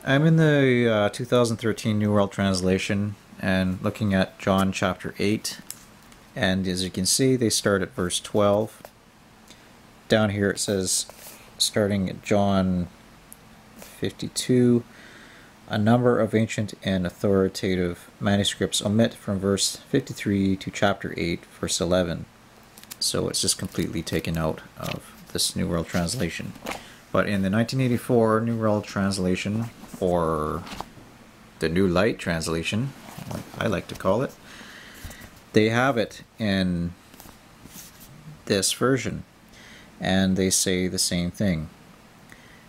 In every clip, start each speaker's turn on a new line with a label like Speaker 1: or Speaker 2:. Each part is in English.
Speaker 1: I'm in the 2013 New World Translation and looking at John chapter 8. And as you can see, they start at verse 12. Down here it says, starting at John 52, a number of ancient and authoritative manuscripts omit from verse 53 to chapter 8, verse 11. So it's just completely taken out of this New World Translation. But in the 1984 New World Translation, or the New Light Translation, like I like to call it, they have it in this version, and they say the same thing.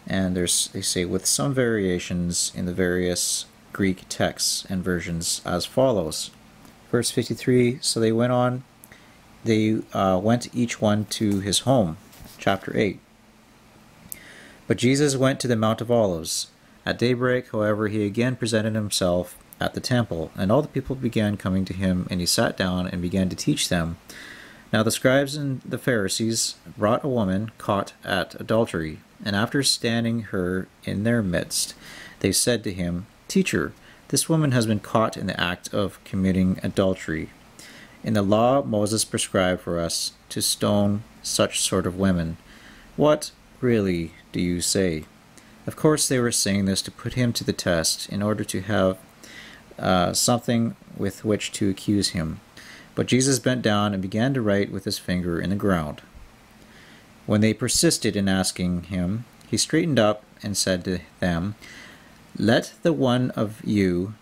Speaker 1: And they say, with some variations in the various Greek texts and versions as follows. Verse 53, so they went on, they went each one to his home. Chapter 8. But Jesus went to the Mount of Olives. At daybreak, however, he again presented himself at the temple, and all the people began coming to him, and he sat down and began to teach them. Now the scribes and the Pharisees brought a woman caught at adultery, and after standing her in their midst, they said to him, Teacher, this woman has been caught in the act of committing adultery. In the law, Moses prescribed for us to stone such sort of women. What, really, do you say? Of course they were saying this to put him to the test, in order to have something with which to accuse him. But Jesus bent down and began to write with his finger in the ground. When they persisted in asking him, he straightened up and said to them, Let the one of you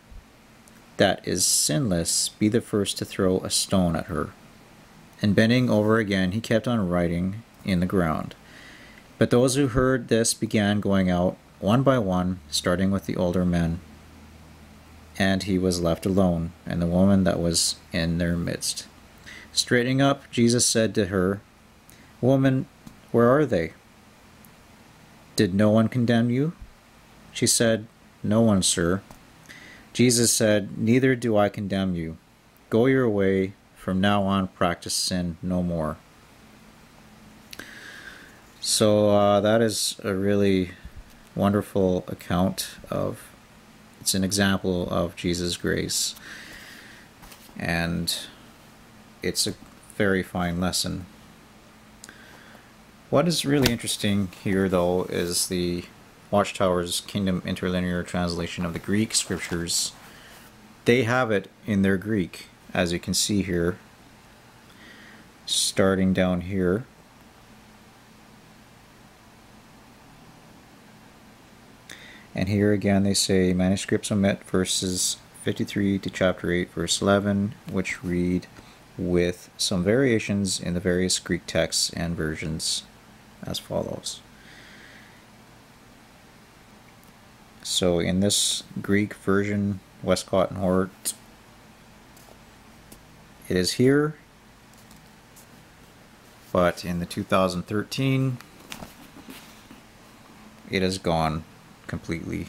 Speaker 1: that is sinless be the first to throw a stone at her. And bending over again, he kept on writing in the ground. But those who heard this began going out, one by one, starting with the older men. And he was left alone, and the woman that was in their midst. Straightening up, Jesus said to her, Woman, where are they? Did no one condemn you? She said, No one, sir. Jesus said, Neither do I condemn you. Go your way. From now on, practice sin no more. So that is a really wonderful account of, it's an example of Jesus' grace. And it's a very fine lesson. What is really interesting here, though, is the Watchtower's Kingdom Interlinear Translation of the Greek Scriptures. They have it in their Greek, as you can see here, starting down here. And here again they say, manuscripts omit verses 53 to chapter 8, verse 11, which read, with some variations in the various Greek texts and versions as follows. So in this Greek version, Westcott and Hort, it is here, but in the 2013, it is gone completely.